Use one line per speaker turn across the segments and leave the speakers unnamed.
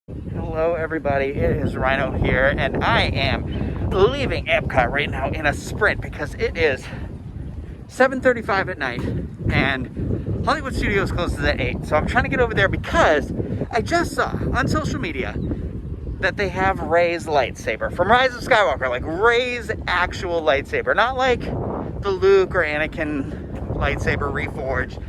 Hello everybody, it is Ryno here, and I am leaving Epcot right now in a sprint because it is 7:35 at night and Hollywood Studios closes at 8. So I'm trying to get over there because I just saw on social media that they have Rey's lightsaber from Rise of Skywalker, like Rey's actual lightsaber, not like the Luke or Anakin lightsaber reforged.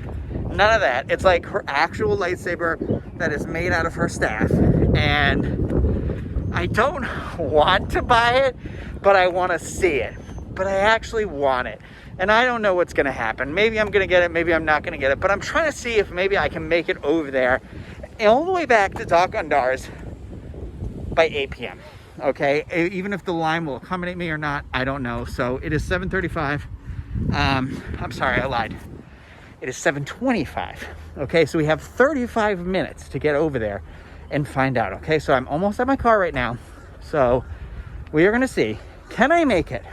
None of that. It's like her actual lightsaber that is made out of her staff. And I don't want to buy it, but I want to see it. But I actually want it. And I don't know what's going to happen. Maybe I'm going to get it, maybe I'm not going to get it. But I'm trying to see if maybe I can make it over there and all the way back to Dok-Ondar's by 8 p.m. Okay? Even if the line will accommodate me or not, I don't know. So it is 7:35. I'm sorry, I lied. It is 7:25. Okay, so we have 35 minutes to get over there and find out. Okay, so I'm almost at my car right now. So we are gonna see, can I make it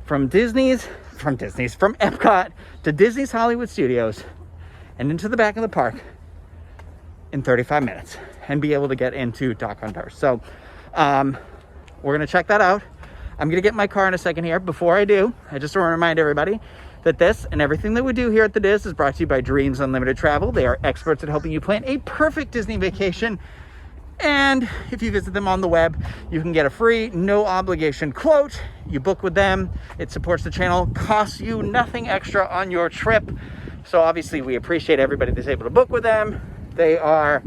from Epcot to Disney's Hollywood Studios and into the back of the park in 35 minutes and be able to get into Dok-Ondar. So we're gonna check that out. I'm gonna get in my car in a second here. Before I do, I just want to remind everybody that this and everything that we do here at the Diz is brought to you by Dreams Unlimited Travel. They are experts at helping you plan a perfect Disney vacation. And if you visit them on the web, you can get a free, no obligation quote. You book with them. It supports the channel, costs you nothing extra on your trip. So obviously we appreciate everybody that's able to book with them. They are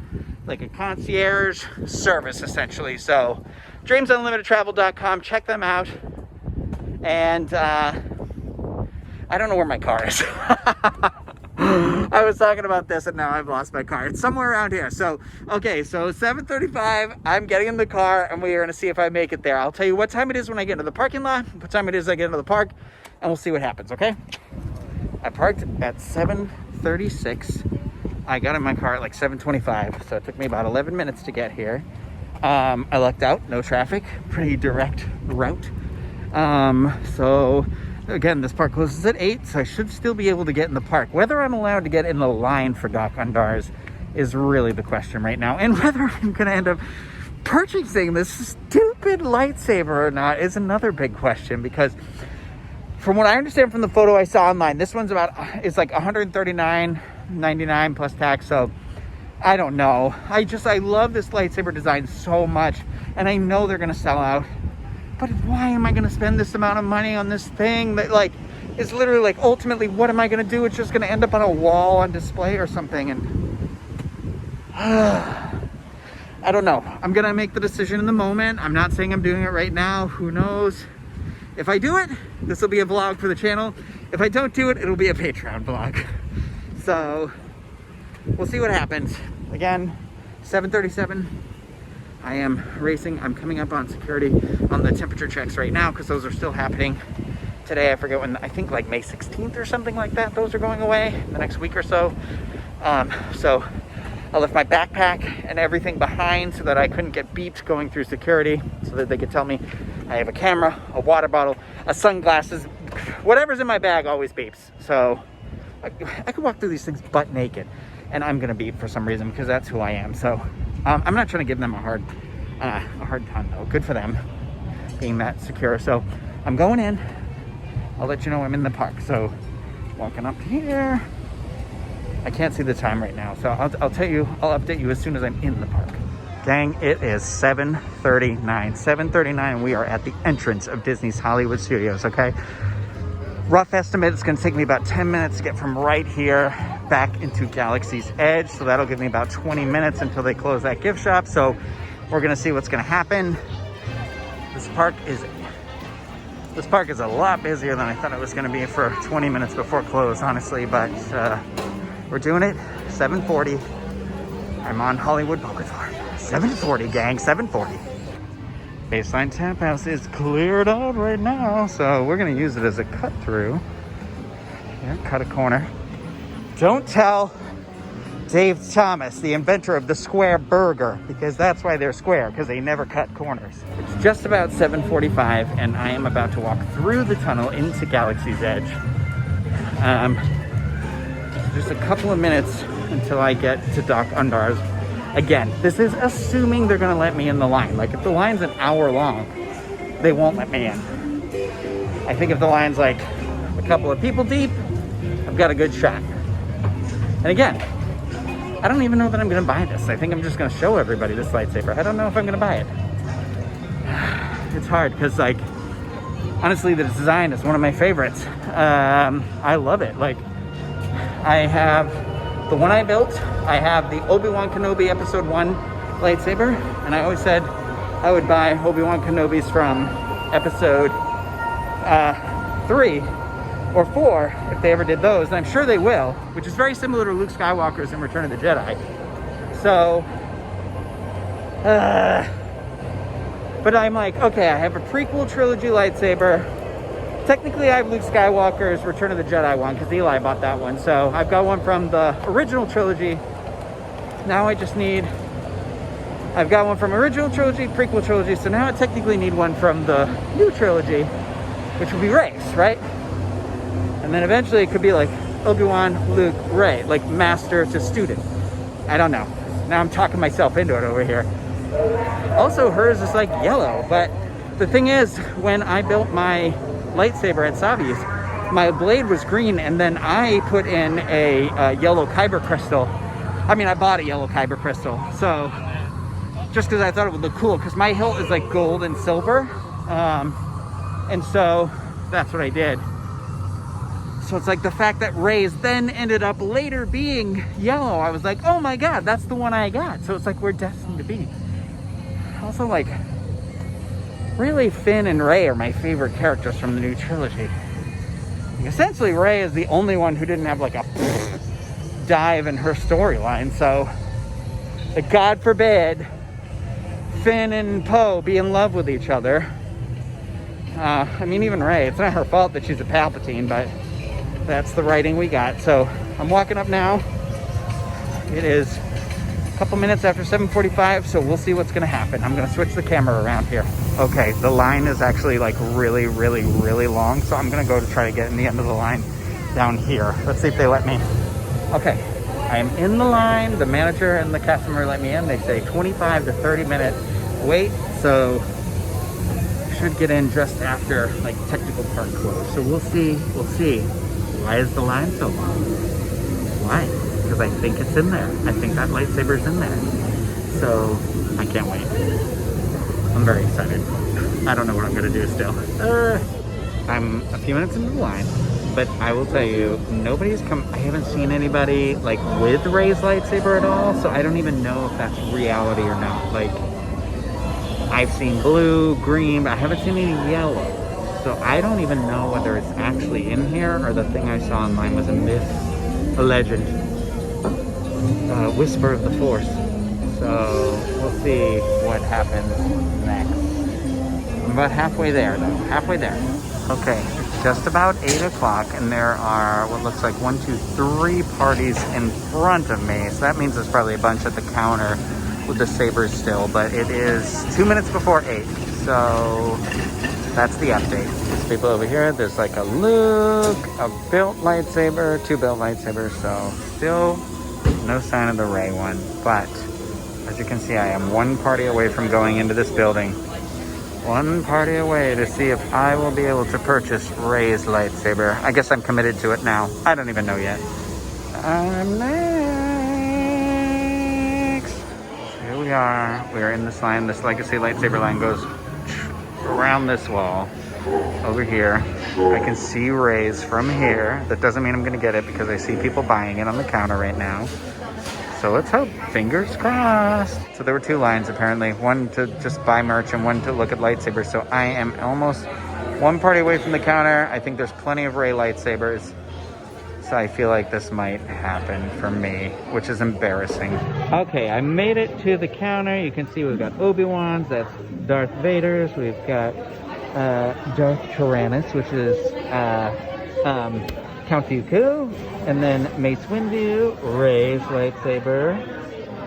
like a concierge service essentially. So dreamsunlimitedtravel.com, check them out. And I don't know where my car is. I was talking about this and now I've lost my car. It's somewhere around here. So, okay, so 7:35, I'm getting in the car and we are gonna see if I make it there. I'll tell you what time it is when I get into the parking lot, what time it is I get into the park, and we'll see what happens, okay? I parked at 7:36. I got in my car at like 7:25, so it took me about 11 minutes to get here. I lucked out, no traffic, pretty direct route. So again, this park closes at 8, so I should still be able to get in the park. Whether I'm allowed to get in the line for Dok-Ondar's is really the question right now. And whether I'm going to end up purchasing this stupid lightsaber or not is another big question. Because from what I understand from the photo I saw online, this one's it's like $139.99 plus tax. So I don't know. I love this lightsaber design so much. And I know they're going to sell out. But why am I going to spend this amount of money on this thing that like is literally like ultimately what am I going to do? It's just going to end up on a wall on display or something. And I don't know. I'm going to make the decision in the moment. I'm not saying I'm doing it right now. Who knows? If I do it, this will be a vlog for the channel. If I don't do it, it'll be a Patreon vlog. So we'll see what happens. Again, 7:37. I am racing. I'm coming up on security on the temperature checks right now because those are still happening today. I forget when, I think like May 16th or something like that. Those are going away in the next week or so. So I left my backpack and everything behind so that I couldn't get beeped going through security, so that they could tell me I have a camera, a water bottle, a sunglasses, whatever's in my bag always beeps. So I could walk through these things butt naked and I'm gonna beep for some reason because that's who I am. So I'm not trying to give them a hard time though. Good for them being that secure. So I'm going in. I'll let you know I'm in the park. So walking up here. I can't see the time right now. So I'll tell you, I'll update you as soon as I'm in the park. Gang, it is 7:39. 7:39 and we are at the entrance of Disney's Hollywood Studios, okay? Rough estimate, it's gonna take me about 10 minutes to get from right here back into Galaxy's Edge. So that'll give me about 20 minutes until they close that gift shop. So we're gonna see what's gonna happen. This park is a lot busier than I thought it was gonna be for 20 minutes before close, honestly, but we're doing it. 7:40. I'm on Hollywood Boulevard. 7:40, gang, 7:40. Baseline Tap House is cleared out right now, so we're gonna use it as a cut through. Here, cut a corner. Don't tell Dave Thomas, the inventor of the square burger, because that's why they're square, because they never cut corners. It's just about 7:45, and I am about to walk through the tunnel into Galaxy's Edge. Just a couple of minutes until I get to Dok-Ondar's Again, this is assuming they're gonna let me in the line. Like if the line's an hour long, they won't let me in. I think if the line's like a couple of people deep, I've got a good shot. And again, I don't even know that I'm gonna buy this. I think I'm just gonna show everybody this lightsaber. I don't know if I'm gonna buy it. It's hard because like, honestly, the design is one of my favorites. I love it. Like, I have the one I built. I have the Obi-Wan Kenobi Episode 1 lightsaber, and I always said I would buy Obi-Wan Kenobi's from Episode 3 or 4 if they ever did those, and I'm sure they will, which is very similar to Luke Skywalker's in Return of the Jedi. So, but I'm like, okay, I have a prequel trilogy lightsaber. Technically, I have Luke Skywalker's Return of the Jedi one, because Eli bought that one. So I've got one from the original trilogy. Now I just need, I've got one from original trilogy, prequel trilogy. So now I technically need one from the new trilogy, which would be Rey's, right? And then eventually it could be like Obi-Wan, Luke, Rey, like master to student. I don't know. Now I'm talking myself into it over here. Also, hers is like yellow, but the thing is, when I built my lightsaber at Savi's, my blade was green, and then I put in a yellow kyber crystal. I mean, I bought a yellow kyber crystal, so just because I thought it would look cool, because my hilt is like gold and silver, and so that's what I did. So it's like the fact that Rey's then ended up later being yellow, I was like, oh my god, that's the one I got. So it's like we're destined to be. Also, like, really, Finn and Rey are my favorite characters from the new trilogy. Essentially, Rey is the only one who didn't have like a dive in her storyline. So, like, God forbid Finn and Poe be in love with each other. I mean, even Rey, it's not her fault that she's a Palpatine, but that's the writing we got. So I'm walking up now. It is a couple minutes after 7:45, so we'll see what's gonna happen. I'm gonna switch the camera around here. Okay, the line is actually like really, really, really long, so I'm gonna go to try to get in the end of the line down here. Let's see if they let me. Okay, I am in the line. The manager and the customer let me in. They say 25 to 30 minute wait, so should get in just after like technical part close. So we'll see. Why is the line so long? Why? Because I think it's in there. I think that lightsaber's in there. So I can't wait. I'm very excited. I don't know what I'm gonna do still. I'm a few minutes into the line, but I will tell you, nobody's come. I haven't seen anybody like with Rey's lightsaber at all, so I don't even know if that's reality or not. Like, I've seen blue, green, but I haven't seen any yellow. So I don't even know whether it's actually in here or the thing I saw online was a myth, a legend, whisper of the Force. So we'll see what happens next. I'm about halfway there though, halfway there. Okay, it's just about 8 o'clock and there are what looks like 1, 2, 3 parties in front of me. So that means there's probably a bunch at the counter with the sabers still, but it is 2 minutes before 8. So that's the update. There's people over here. There's like a Luke, a built lightsaber, 2 built lightsabers. So still no sign of the Rey one. But as you can see, I am 1 party away from going into this building. 1 party away to see if I will be able to purchase Rey's lightsaber. I guess I'm committed to it now. I don't even know yet. I'm next. So here we are. We're in this line. This Legacy Lightsaber line goes around this wall over here. I can see Rey's from here. That doesn't mean I'm gonna get it because I see people buying it on the counter right now. So let's hope, fingers crossed. So there were 2 lines apparently, one to just buy merch and one to look at lightsabers. So I am almost 1 party away from the counter. I think there's plenty of Rey lightsabers. So I feel like this might happen for me, which is embarrassing. Okay, I made it to the counter. You can see we've got Obi-Wan's, that's Darth Vader's. We've got Darth Tyrannus, which is Count Dooku, and then Mace Windu, Rey's lightsaber.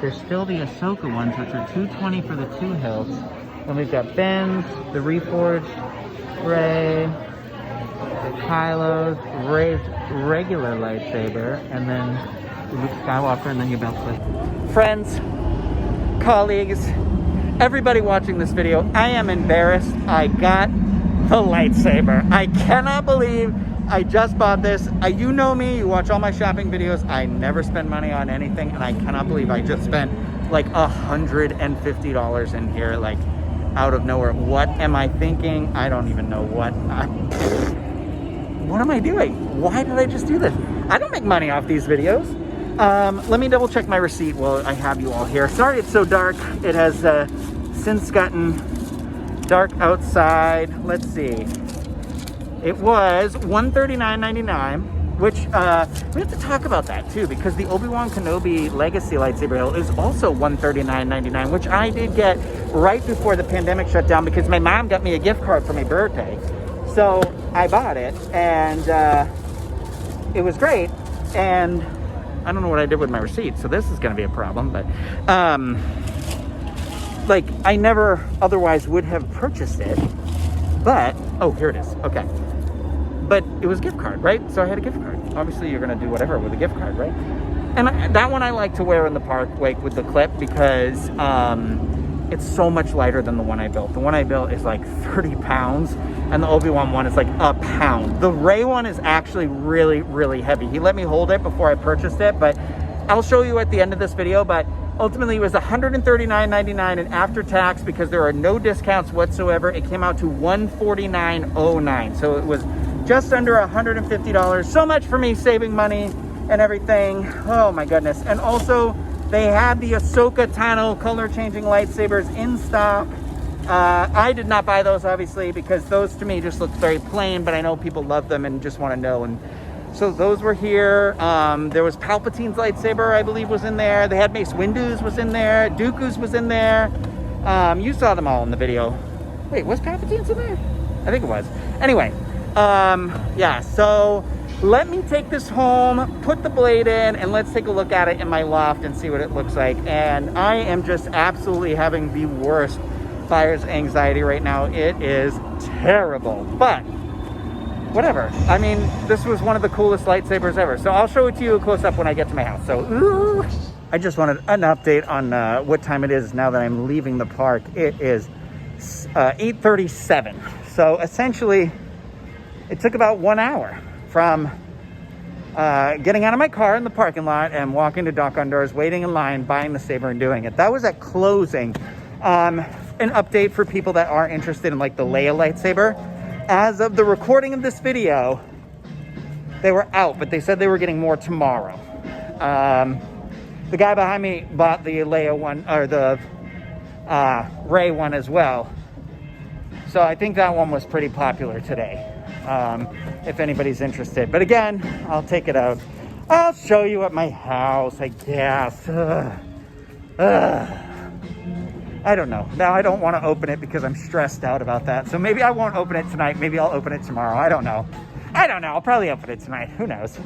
There's still the Ahsoka ones, which are $220 for the 2 hilts. Then we've got Ben's, the Reforged Rey, Kylo's, Rey's regular lightsaber, and then Luke Skywalker, and then your belt flip. Friends, colleagues, everybody watching this video, I am embarrassed. I got the lightsaber. I cannot believe I just bought this. You know me, you watch all my shopping videos. I never spend money on anything, and I cannot believe I just spent like $150 in here, like out of nowhere. What am I thinking? I don't even know what am I doing? Why did I just do this? I don't make money off these videos. Let me double check my receipt while I have you all here. Sorry it's so dark. It has since gotten dark outside. Let's see. It was $139.99, which we have to talk about that too, because the Obi-Wan Kenobi Legacy Lightsaber hilt is also $139.99, which I did get right before the pandemic shut down because my mom got me a gift card for my birthday. So I bought it, and it was great, and I don't know what I did with my receipt, so this is going to be a problem, but like I never otherwise would have purchased it, but oh, here it is. Okay. But it was a gift card, right? So I had a gift card. Obviously, you're going to do whatever with a gift card, right? And that one I like to wear in the park, like with the clip, because it's so much lighter than the one I built. The one I built is like 30 pounds, and the Obi-Wan one is like a pound. The Rey one is actually really, really heavy. He let me hold it before I purchased it, but I'll show you at the end of this video. But ultimately, it was $139.99, and after tax, because there are no discounts whatsoever, it came out to $149.09. So it was just under $150. So much for me saving money and everything. Oh my goodness. And also they had the Ahsoka Tano color changing lightsabers in stock. I did not buy those, obviously, because those to me just look very plain, but I know people love them and just want to know. And so those were here. There was Palpatine's lightsaber, I believe, was in there. They had Mace Windu's was in there. Dooku's was in there. You saw them all in the video. Wait, was Palpatine's in there? I think it was. Anyway, yeah, so let me take this home, put the blade in, and let's take a look at it in my loft and see what it looks like. And I am just absolutely having the worst buyer's anxiety right now. It is terrible, but whatever. I mean, this was one of the coolest lightsabers ever. So I'll show it to you close up when I get to my house. So, ooh. I just wanted an update on what time it is now that I'm leaving the park. It is 8:37. So essentially, it took about 1 hour from getting out of my car in the parking lot and walking to Dok-Ondar's, waiting in line, buying the saber, and doing it. That was at closing. An update for people that are interested in like the Leia lightsaber. As of the recording of this video, they were out, but they said they were getting more tomorrow. The guy behind me bought the Leia one, or the Rey one as well. So I think that one was pretty popular today, if anybody's interested. But again, I'll take it out. I'll show you at my house, I guess. I don't know. Now I don't want to open it because I'm stressed out about that. So maybe I won't open it tonight. Maybe I'll open it tomorrow. I don't know. I'll probably open it tonight. Who knows?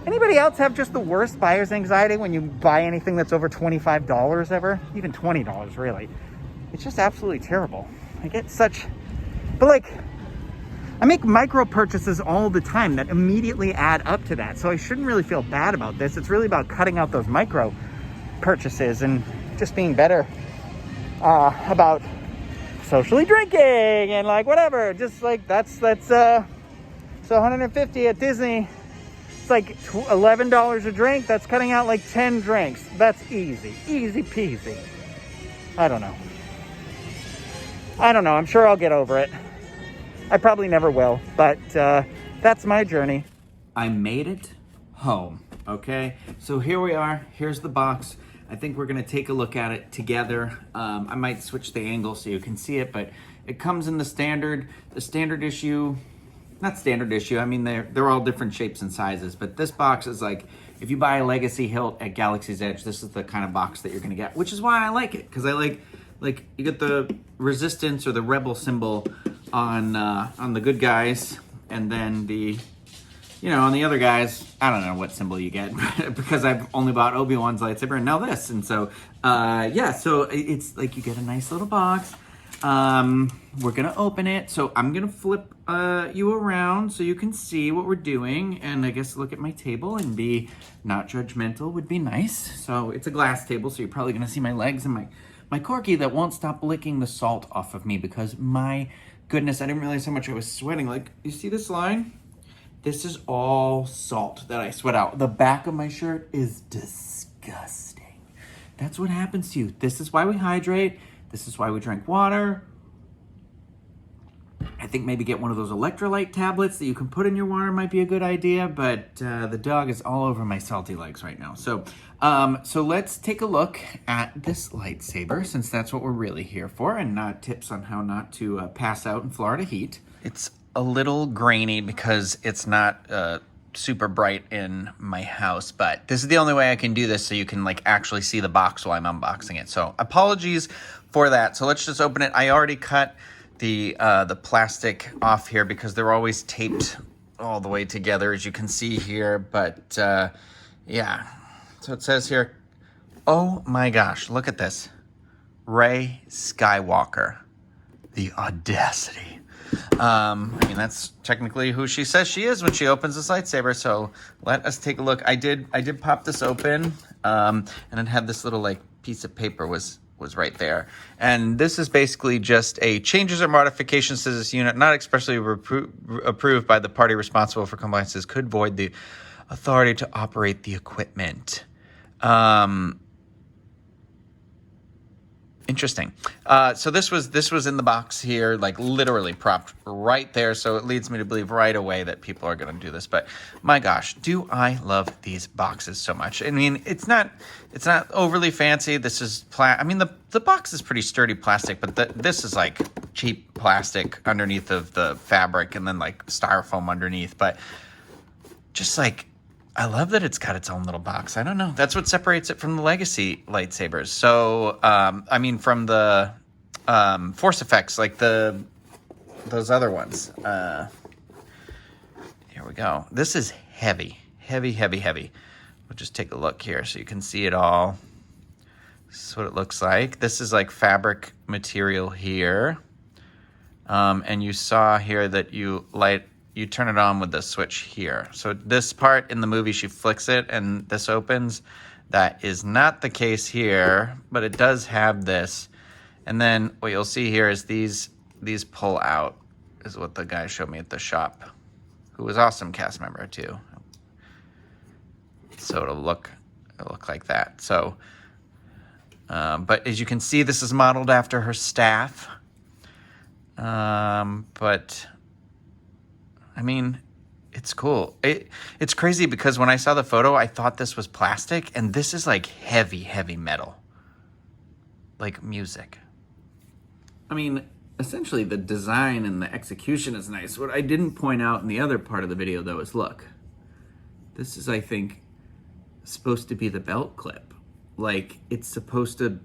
Anybody else have just the worst buyer's anxiety when you buy anything that's over $25 ever? Even $20, really. It's just absolutely terrible. I get such... But like, I make micro purchases all the time that immediately add up to that. So I shouldn't really feel bad about this. It's really about cutting out those micro purchases and just being better about socially drinking and like whatever. Just like that's so $150 at Disney. It's like $11 a drink. That's cutting out like 10 drinks. That's easy peasy. I don't know. I'm sure I'll get over it. I probably never will, but that's my journey.
I made it home, okay? So here we are. Here's the box. I think we're gonna take a look at it together. I might switch the angle so you can see it, but it comes in the standard issue. Not standard issue, I mean, they're all different shapes and sizes, but this box is like, if you buy a Legacy hilt at Galaxy's Edge, this is the kind of box that you're gonna get, which is why I like it, because I like you get the resistance or the rebel symbol on the good guys, and then the, on the other guys, I don't know what symbol you get because I've only bought Obi-Wan's lightsaber and now this. And so, yeah, so it's like you get a nice little box. We're gonna open it. So I'm gonna flip you around so you can see what we're doing. And I guess look at my table and be not judgmental would be nice. So it's a glass table, so you're probably gonna see my legs and my corgi that won't stop licking the salt off of me because my goodness, I didn't realize how much I was sweating. Like, you see this line? This is all salt that I sweat out. The back of my shirt is disgusting. That's what happens to you. This is why we hydrate. This is why we drink water. I think maybe get one of those electrolyte tablets that you can put in your water might be a good idea, but the dog is all over my salty legs right now. So let's take a look at this lightsaber, since that's what we're really here for, and not tips on how not to pass out in Florida heat. It's a little grainy because it's not super bright in my house, but this is the only way I can do this so you can like actually see the box while I'm unboxing it. So apologies for that. So let's just open it. I already cut the plastic off here because they're always taped all the way together, as you can see here. But yeah, so it says here, oh my gosh, look at this. Rey Skywalker, the audacity. I mean, that's technically who she says she is when she opens this lightsaber. So let us take a look. I did pop this open, and it had this little like piece of paper was right there. And this is basically just a changes or modifications to this unit not expressly approved by the party responsible for compliances could void the authority to operate the equipment. Interesting. So this was in the box here, like literally propped right there. So it leads me to believe right away that people are going to do this. But my gosh, do I love these boxes so much? I mean, it's not overly fancy. This is I mean, the box is pretty sturdy plastic, but this is like cheap plastic underneath of the fabric, and then like styrofoam underneath. But just like, I love that it's got its own little box. I don't know. That's what separates it from the Legacy lightsabers. So, I mean, from the Force effects, like those other ones. Here we go. This is heavy, heavy, heavy, heavy. We'll just take a look here so you can see it all. This is what it looks like. This is like fabric material here. And you saw here that you turn it on with the switch here. So this part in the movie, she flicks it and this opens. That is not the case here, but it does have this. And then what you'll see here is these pull out, is what the guy showed me at the shop, who was awesome cast member too. So it'll look like that. So, but as you can see, this is modeled after her staff. But I mean, it's cool. It's crazy because when I saw the photo, I thought this was plastic, and this is like heavy, heavy metal. Like music. I mean, essentially the design and the execution is nice. What I didn't point out in the other part of the video, though, is look. This is, I think, supposed to be the belt clip. Like, it's supposed to...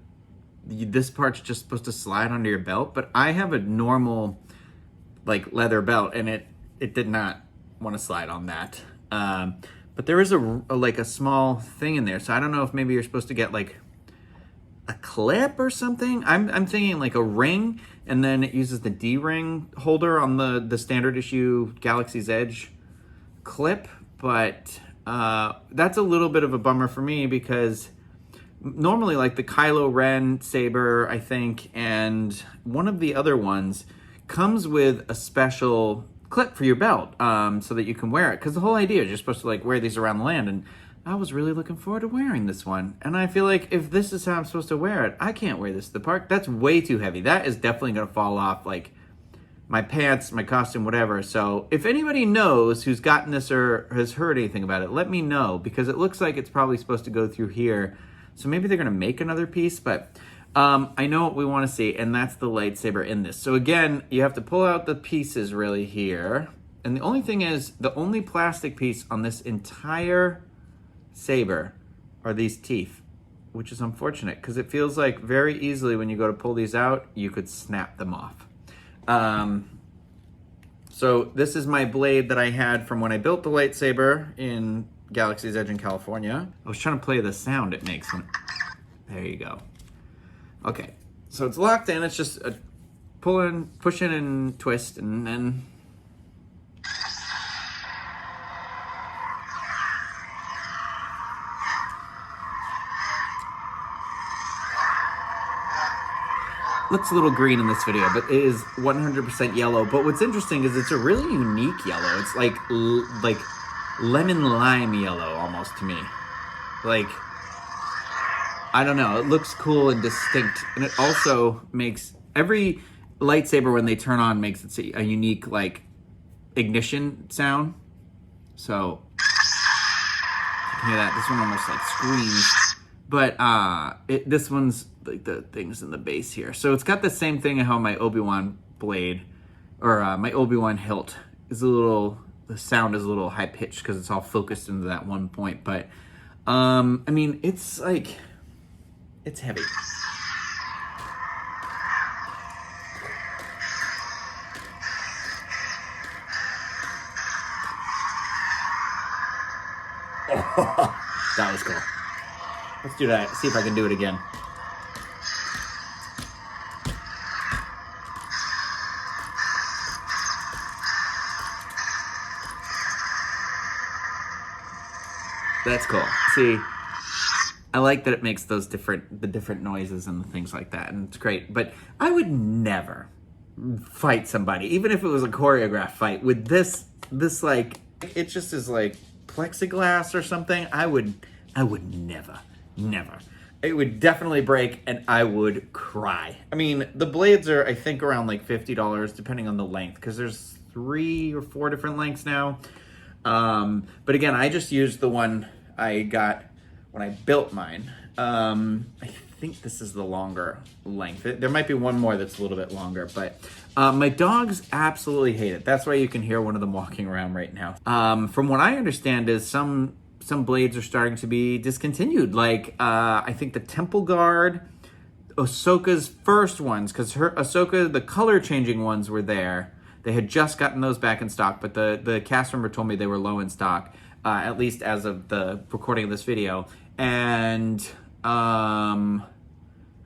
This part's just supposed to slide under your belt, but I have a normal, like, leather belt, and it did not want to slide on that. But there is a small thing in there. So I don't know if maybe you're supposed to get like a clip or something. I'm thinking like a ring, and then it uses the D-ring holder on the standard issue Galaxy's Edge clip. But that's a little bit of a bummer for me because normally like the Kylo Ren saber, I think, and one of the other ones comes with a special clip for your belt so that you can wear it, because the whole idea is you're supposed to like wear these around the land, and I was really looking forward to wearing this one, and I feel like if this is how I'm supposed to wear it, I can't wear this to the park. That's way too heavy. That is definitely going to fall off like my pants, my costume, whatever. So if anybody knows who's gotten this or has heard anything about it, let me know, because it looks like it's probably supposed to go through here. So maybe they're going to make another piece, but I know what we want to see, and that's the lightsaber in this. So again, you have to pull out the pieces really here. And the only thing is, the only plastic piece on this entire saber are these teeth, which is unfortunate because it feels like very easily when you go to pull these out, you could snap them off. So this is my blade that I had from when I built the lightsaber in Galaxy's Edge in California. I was trying to play the sound it makes when... There you go. Okay, so it's locked in. It's just a pull in, push in, and twist, and then... looks a little green in this video, but it is 100% yellow. But what's interesting is it's a really unique yellow. It's like lemon lime yellow almost to me. Like, I don't know, it looks cool and distinct. And it also makes every lightsaber when they turn on makes it a unique like ignition sound. So you can hear that. This one almost like screams. But this one's like the things in the base here. So it's got the same thing as how my Obi-Wan blade or my Obi-Wan hilt is a little, the sound is a little high pitched because it's all focused into that one point. But I mean, it's like, it's heavy. Oh, that was cool. Let's do that. See if I can do it again. That's cool. See, I like that it makes those different noises and things like that, and it's great. But I would never fight somebody, even if it was a choreographed fight, with this like, it just is like plexiglass or something. I would never. It would definitely break and I would cry. I mean, the blades are, I think, around like $50 depending on the length, because there's 3 or 4 different lengths now. But again, I just used the one I got when I built mine. I think this is the longer length. There might be one more that's a little bit longer, but my dogs absolutely hate it. That's why you can hear one of them walking around right now. From what I understand is some blades are starting to be discontinued. Like, I think the Temple Guard, Ahsoka's first ones, because Ahsoka, the color changing ones were there. They had just gotten those back in stock, but the cast member told me they were low in stock, at least as of the recording of this video. And I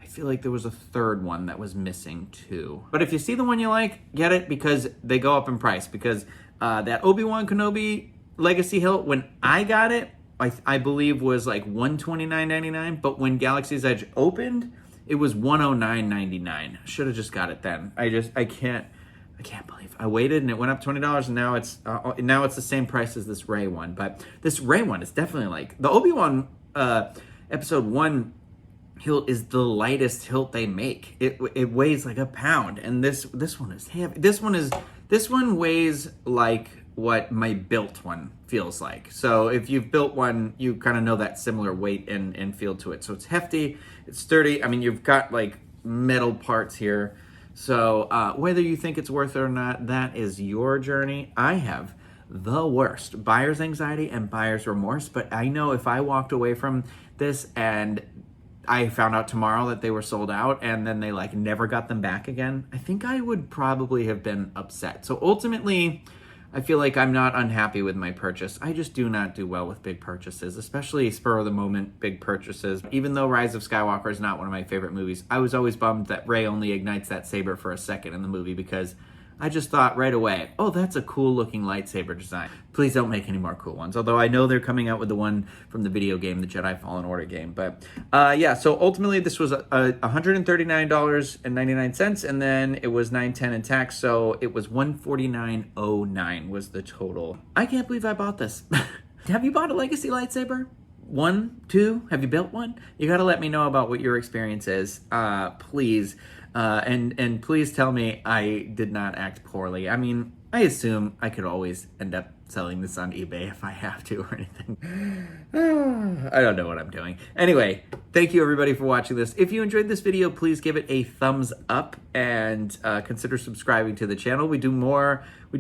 feel like there was a third one that was missing too. But if you see the one you like, get it, because they go up in price. Because that Obi-Wan Kenobi Legacy hilt, when I got it, I believe was like $129.99, but when Galaxy's Edge opened, it was $109.99. Should have just got it then. I can't believe I waited and it went up $20, and now it's the same price as this Rey one. But this Rey one is definitely like the Obi-Wan episode 1 hilt is the lightest hilt they make. It weighs like a pound, and this one is heavy. This one weighs like what my built one feels like. So if you've built one, you kind of know that similar weight and feel to it. So it's hefty, it's sturdy. I mean, you've got like metal parts here. So whether you think it's worth it or not, that is your journey. I have the worst buyer's anxiety and buyer's remorse, but I know if I walked away from this and I found out tomorrow that they were sold out and then they like never got them back again, I think I would probably have been upset. So ultimately, I feel like I'm not unhappy with my purchase. I just do not do well with big purchases, especially spur of the moment big purchases. Even though Rise of Skywalker is not one of my favorite movies, I was always bummed that Rey only ignites that saber for a second in the movie, because I just thought right away, oh, that's a cool looking lightsaber design. Please don't make any more cool ones. Although I know they're coming out with the one from the video game, the Jedi Fallen Order game. But yeah, so ultimately this was $139.99, and then it was $9.10 in tax. So it was $149.09 was the total. I can't believe I bought this. Have you bought a Legacy lightsaber? 1, 2? Have you built one? You got to let me know about what your experience is, please. And please tell me I did not act poorly. I mean, I assume I could always end up selling this on eBay if I have to or anything. I don't know what I'm doing. Anyway, thank you everybody for watching this. If you enjoyed this video, please give it a thumbs up and consider subscribing to the channel. We do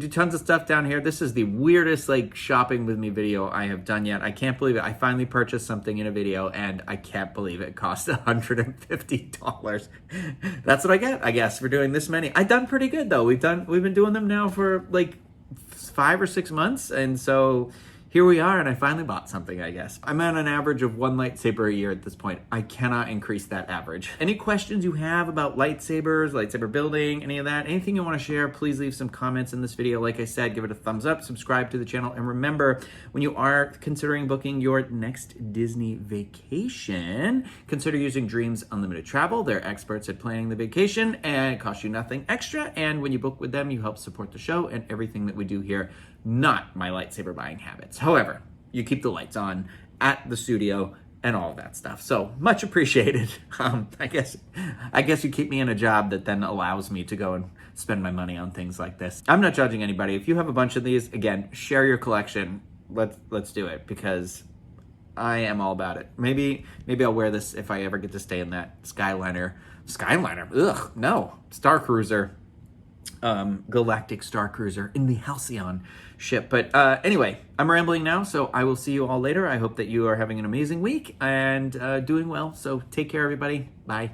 tons of stuff down here. This is the weirdest like shopping with me video I have done yet. I can't believe it. I finally purchased something in a video and I can't believe it cost $150. That's what I get, I guess, for doing this many. I've done pretty good though. We've been doing them now for like 5 or 6 months, and so here we are, and I finally bought something, I guess. I'm at an average of 1 lightsaber a year at this point. I cannot increase that average. Any questions you have about lightsabers, lightsaber building, any of that, anything you want to share, please leave some comments in this video. Like I said, give it a thumbs up, subscribe to the channel, and remember, when you are considering booking your next Disney vacation, consider using Dreams Unlimited Travel. They're experts at planning the vacation, and it costs you nothing extra, and when you book with them, you help support the show and everything that we do here, not my lightsaber buying habits. However, you keep the lights on at the studio and all of that stuff. So much appreciated. I guess you keep me in a job that then allows me to go and spend my money on things like this. I'm not judging anybody. If you have a bunch of these, again, share your collection. Let's do it, because I am all about it. Maybe I'll wear this if I ever get to stay in that Skyliner. Ugh, no. Star Cruiser. Galactic Star Cruiser in the Halcyon ship. But anyway, I'm rambling now, so I will see you all later. I hope that you are having an amazing week and doing well. So take care, everybody. Bye.